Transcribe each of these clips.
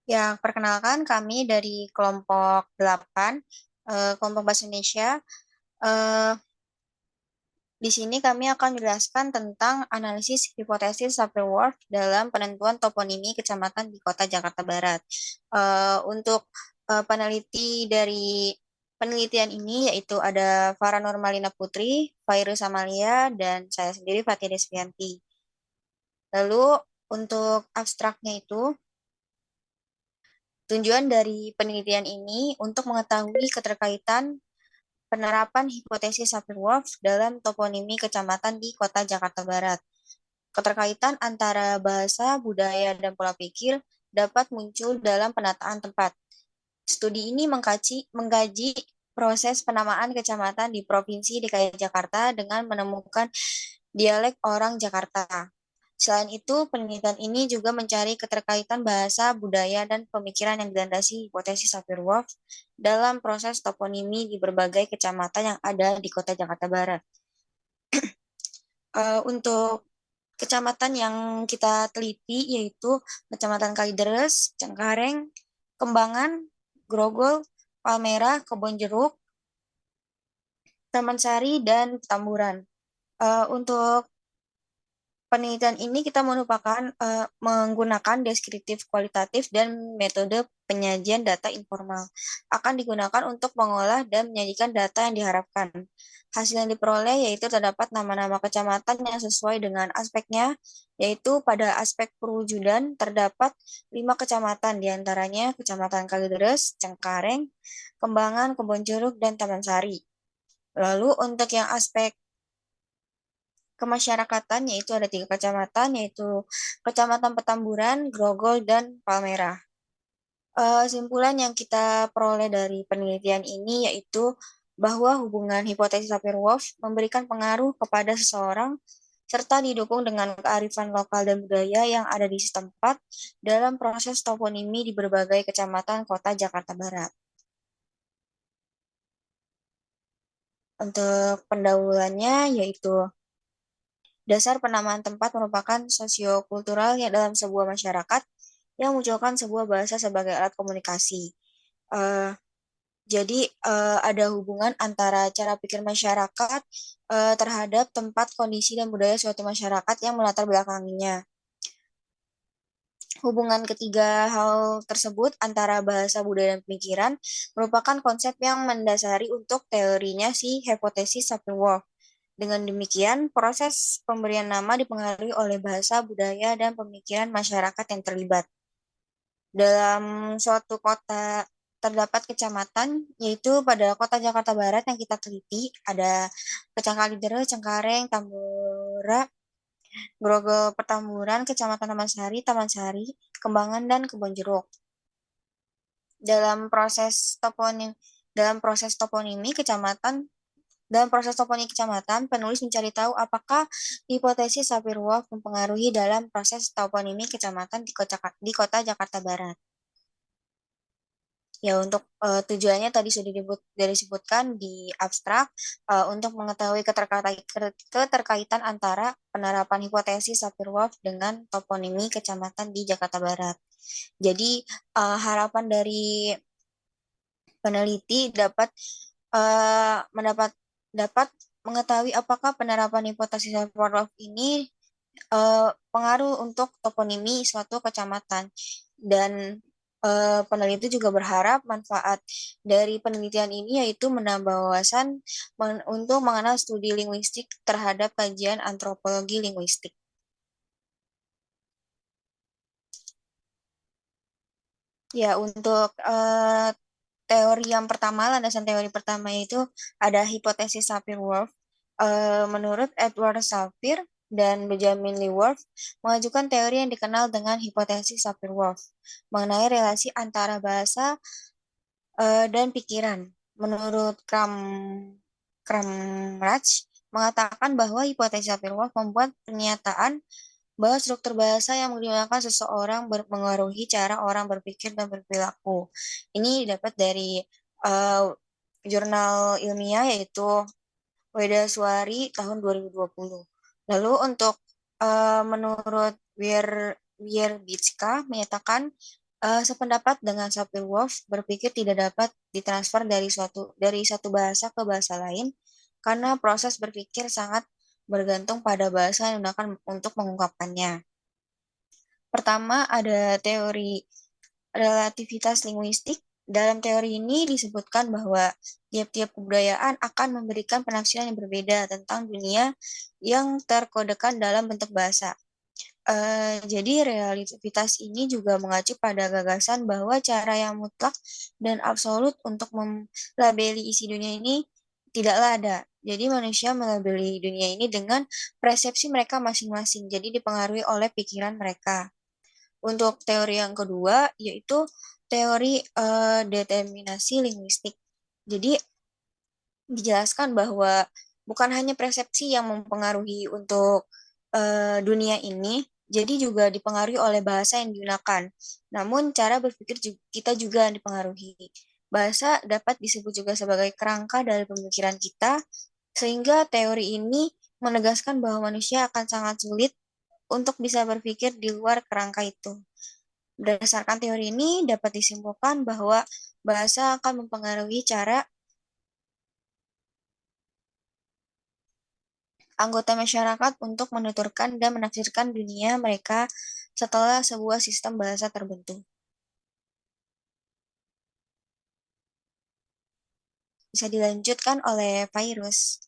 Ya, perkenalkan kami dari kelompok 8, kelompok Bahasa Indonesia. Eh, di sini kami akan menjelaskan tentang analisis hipotesis Sapir-Whorf dalam penentuan toponimi kecamatan di Kota Jakarta Barat. Untuk peneliti dari penelitian ini yaitu ada Farah Nurmalina Putri, Fairuz Amalia, dan saya sendiri Fatia Desvianti. Lalu untuk abstraknya itu, tujuan dari penelitian ini untuk mengetahui keterkaitan penerapan hipotesis Sapir-Whorf dalam toponimi kecamatan di Kota Jakarta Barat. Keterkaitan antara bahasa, budaya, dan pola pikir dapat muncul dalam penataan tempat. Studi ini mengkaji proses penamaan kecamatan di Provinsi DKI Jakarta dengan menemukan dialek orang Jakarta. Selain itu, penelitian ini juga mencari keterkaitan bahasa, budaya, dan pemikiran yang dilandasi hipotesis Sapir-Whorf dalam proses toponimi di berbagai kecamatan yang ada di Kota Jakarta Barat. Untuk kecamatan yang kita teliti yaitu Kecamatan Kalideres, Cengkareng, Kembangan, Grogol, Palmerah, Kebonjeruk, Taman Sari, dan Petamburan. Untuk penelitian ini kita menggunakan deskriptif kualitatif dan metode penyajian data informal. Akan digunakan untuk mengolah dan menyajikan data yang diharapkan. Hasil yang diperoleh yaitu terdapat nama-nama kecamatan yang sesuai dengan aspeknya, yaitu pada aspek perwujudan terdapat 5 kecamatan, diantaranya Kecamatan Kalideres, Cengkareng, Kembangan, Kebonjeruk, dan Taman Sari. Lalu untuk yang aspek kemasyarakatan yaitu ada 3 kecamatan yaitu Kecamatan Petamburan, Grogol, dan Palmerah. Simpulan yang kita peroleh dari penelitian ini yaitu bahwa hubungan hipotesis Sapir-Whorf memberikan pengaruh kepada seseorang serta didukung dengan kearifan lokal dan budaya yang ada di setempat dalam proses toponimi di berbagai kecamatan kota Jakarta Barat. Untuk pendahuluannya yaitu dasar penamaan tempat merupakan sosiokultural yang dalam sebuah masyarakat yang munculkan sebuah bahasa sebagai alat komunikasi. Uh, jadi ada hubungan antara cara pikir masyarakat terhadap tempat, kondisi, dan budaya suatu masyarakat yang melatar belakanginya. Hubungan ketiga hal tersebut antara bahasa, budaya, dan pemikiran merupakan konsep yang mendasari untuk teorinya si hipotesis Sapir-Whorf. Dengan demikian, proses pemberian nama dipengaruhi oleh bahasa, budaya, dan pemikiran masyarakat yang terlibat. Dalam suatu kota terdapat kecamatan, yaitu pada kota Jakarta Barat yang kita teliti, ada Kecamatan Cengkareng, Tambora, Grogol, Petamburan, Kecamatan Taman Sari, Kembangan, dan Kebonjeruk. Dalam proses toponim, kecamatan Dalam proses toponim kecamatan, penulis mencari tahu apakah hipotesis Sapir-Whorf mempengaruhi dalam proses toponimi kecamatan di kota Jakarta Barat. Ya, untuk tujuannya tadi sudah disebutkan di abstrak untuk mengetahui keterkaitan antara penerapan hipotesis Sapir-Whorf dengan toponimi kecamatan di Jakarta Barat. Jadi harapan dari peneliti mendapat dapat mengetahui apakah penerapan hipotesis Sapir-Whorf ini pengaruh untuk toponimi suatu kecamatan. Dan peneliti juga berharap manfaat dari penelitian ini yaitu menambah wawasan untuk mengenal studi linguistik terhadap kajian antropologi linguistik. Ya, untuk landasan teori pertama itu ada hipotesis Sapir-Whorf. Menurut Edward Sapir dan Benjamin Lee Whorf mengajukan teori yang dikenal dengan hipotesis Sapir-Whorf mengenai relasi antara bahasa dan pikiran. Menurut Kramraj mengatakan bahwa hipotesis Sapir-Whorf membuat pernyataan bahwa struktur bahasa yang digunakan seseorang mengaruhi cara orang berpikir dan berperilaku. Ini didapat dari uh, jurnal ilmiah yaitu Weda Suari tahun 2020. Lalu untuk menurut Wierzbicka menyatakan sependapat dengan Sapir-Whorf, berpikir tidak dapat ditransfer dari satu bahasa ke bahasa lain karena proses berpikir sangat bergantung pada bahasa yang digunakan untuk mengungkapkannya. Pertama, ada teori relativitas linguistik. Dalam teori ini disebutkan bahwa tiap-tiap kebudayaan akan memberikan penafsiran yang berbeda tentang dunia yang terkodekan dalam bentuk bahasa. Jadi relativitas ini juga mengacu pada gagasan bahwa cara yang mutlak dan absolut untuk melabeli isi dunia ini tidaklah ada. Jadi manusia melabeli dunia ini dengan persepsi mereka masing-masing, jadi dipengaruhi oleh pikiran mereka. Untuk teori yang kedua, yaitu teori determinasi linguistik. Jadi dijelaskan bahwa bukan hanya persepsi yang mempengaruhi untuk dunia ini, jadi juga dipengaruhi oleh bahasa yang digunakan. Namun cara berpikir kita juga dipengaruhi. Bahasa dapat disebut juga sebagai kerangka dari pemikiran kita, sehingga teori ini menegaskan bahwa manusia akan sangat sulit untuk bisa berpikir di luar kerangka itu. Berdasarkan teori ini dapat disimpulkan bahwa bahasa akan mempengaruhi cara anggota masyarakat untuk menuturkan dan menafsirkan dunia mereka setelah sebuah sistem bahasa terbentuk. Bisa dilanjutkan oleh Virus.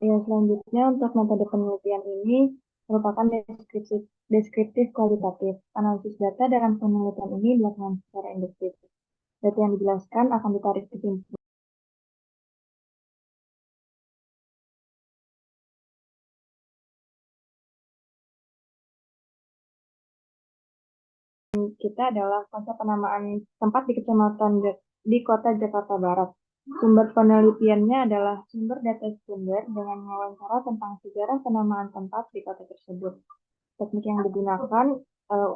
Ya, selanjutnya untuk metode penelitian ini merupakan deskriptif kualitatif. Analisis data dalam penelitian ini dilakukan secara induktif. Data yang dijelaskan akan ditarik kesimpulan. Kita adalah konsep penamaan tempat di di Kota Jakarta Barat. Sumber penelitiannya adalah sumber data sekunder dengan wawancara tentang sejarah penamaan tempat di kota tersebut. Teknik yang digunakan eh,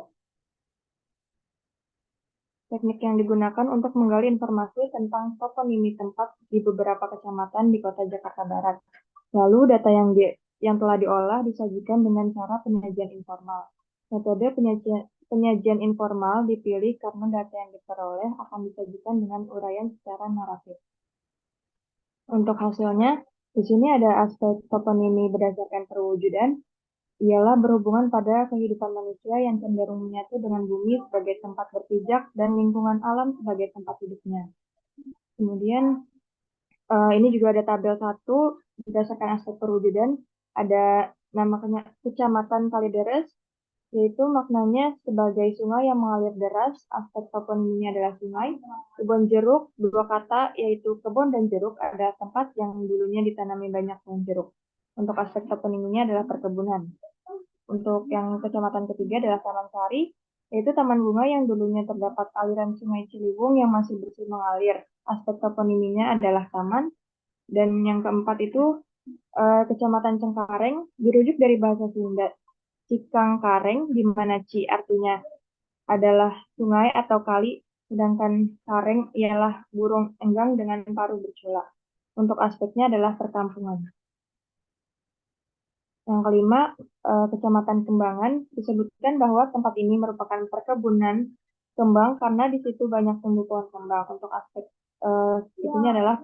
Teknik yang digunakan untuk menggali informasi tentang toponimi tempat di beberapa kecamatan di Kota Jakarta Barat. Lalu data yang telah diolah disajikan dengan cara penyajian informal. Metode penyajian informal dipilih karena data yang diperoleh akan disajikan dengan uraian secara naratif. Untuk hasilnya, di sini ada aspek toponimi berdasarkan perwujudan, ialah berhubungan pada kehidupan manusia yang cenderung menyatu dengan bumi sebagai tempat berpijak dan lingkungan alam sebagai tempat hidupnya. Kemudian ini juga ada tabel 1 berdasarkan aspek perwujudan, ada nama Kecamatan Kalideres, yaitu maknanya sebagai sungai yang mengalir deras, aspek toponiminya adalah sungai. Kebun jeruk, dua kata, yaitu kebun dan jeruk, ada tempat yang dulunya ditanami banyak pohon jeruk. Untuk aspek toponiminya adalah perkebunan. Untuk yang kecamatan ketiga adalah Taman Sari, yaitu taman bunga yang dulunya terdapat aliran sungai Ciliwung yang masih bersih mengalir. Aspek toponiminya adalah taman. Dan yang keempat itu Kecamatan Cengkareng dirujuk dari bahasa Sunda Cikangkareng, di mana Ci artinya adalah sungai atau kali, sedangkan kareng ialah burung enggang dengan paruh bercula. Untuk aspeknya adalah perkampungan. Yang kelima, Kecamatan Kembangan disebutkan bahwa tempat ini merupakan perkebunan kembang karena di situ banyak tumbuh pohon kembang. Untuk aspek itunya adalah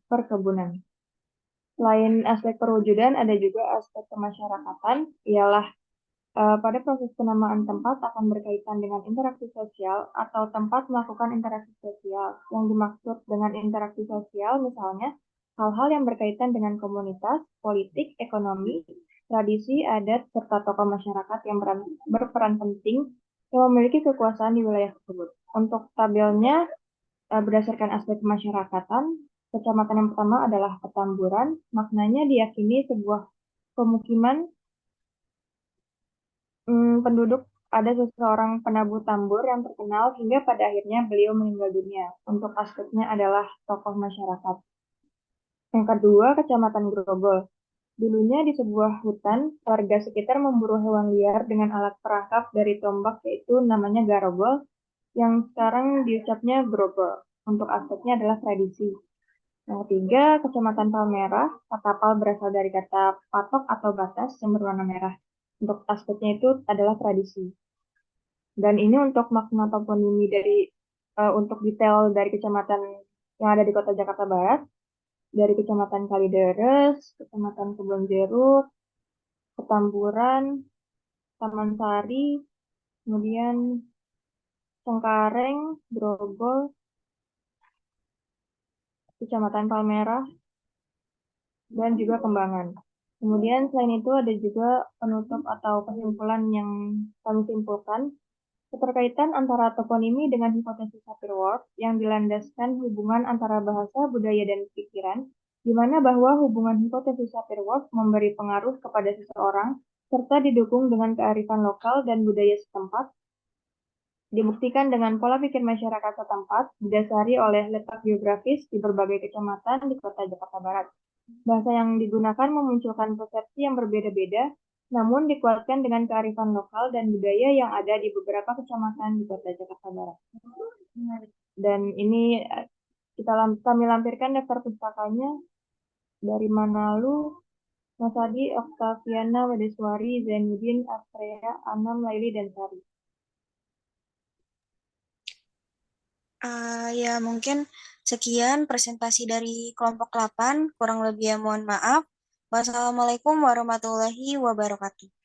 perkebunan. Selain aspek perwujudan, ada juga aspek kemasyarakatan, ialah pada proses penamaan tempat akan berkaitan dengan interaksi sosial atau tempat melakukan interaksi sosial. Yang dimaksud dengan interaksi sosial misalnya hal-hal yang berkaitan dengan komunitas, politik, ekonomi, tradisi, adat, serta tokoh masyarakat yang berperan penting yang memiliki kekuasaan di wilayah tersebut. Untuk tabelnya, berdasarkan aspek kemasyarakatan, kecamatan yang pertama adalah Petamburan, maknanya diyakini sebuah pemukiman penduduk ada seseorang penabuh tambur yang terkenal hingga pada akhirnya beliau meninggal dunia. Untuk aspeknya adalah tokoh masyarakat. Yang kedua, Kecamatan Grogol. Dulunya di sebuah hutan, warga sekitar memburu hewan liar dengan alat perangkap dari tombak yaitu namanya garogol, yang sekarang diucapnya grogol. Untuk aspeknya adalah tradisi. Yang ketiga, Kecamatan Palmerah. Kata pal berasal dari kata patok atau batas yang berwarna merah. Untuk aspeknya itu adalah tradisi. Dan ini untuk makna toponimi untuk detail dari kecamatan yang ada di Kota Jakarta Barat, dari Kecamatan Kalideres, Kecamatan Kebonjeruk, Petamburan, Taman Sari, kemudian Cengkareng, Grogol, Kecamatan Palmerah, dan juga Kembangan. Kemudian selain itu ada juga penutup atau kesimpulan yang kami simpulkan. Keterkaitan antara toponimi dengan hipotesis Sapir-Whorf yang dilandaskan hubungan antara bahasa, budaya, dan pikiran, di mana bahwa hubungan hipotesis Sapir-Whorf memberi pengaruh kepada seseorang serta didukung dengan kearifan lokal dan budaya setempat, dibuktikan dengan pola pikir masyarakat setempat, didasari oleh letak geografis di berbagai kecamatan di Kota Jakarta Barat. Bahasa yang digunakan memunculkan persepsi yang berbeda-beda, namun dikuatkan dengan kearifan lokal dan budaya yang ada di beberapa kecamatan di Kota Jakarta Barat. Dan ini kami lampirkan daftar pustakanya dari Manalu, Mas Adi, Oktaviana, Wedeswari, Zainuddin, Astrea, Anam, Laili, dan Sari. Ya, mungkin sekian presentasi dari kelompok 8. Kurang lebih ya mohon maaf. Wassalamualaikum warahmatullahi wabarakatuh.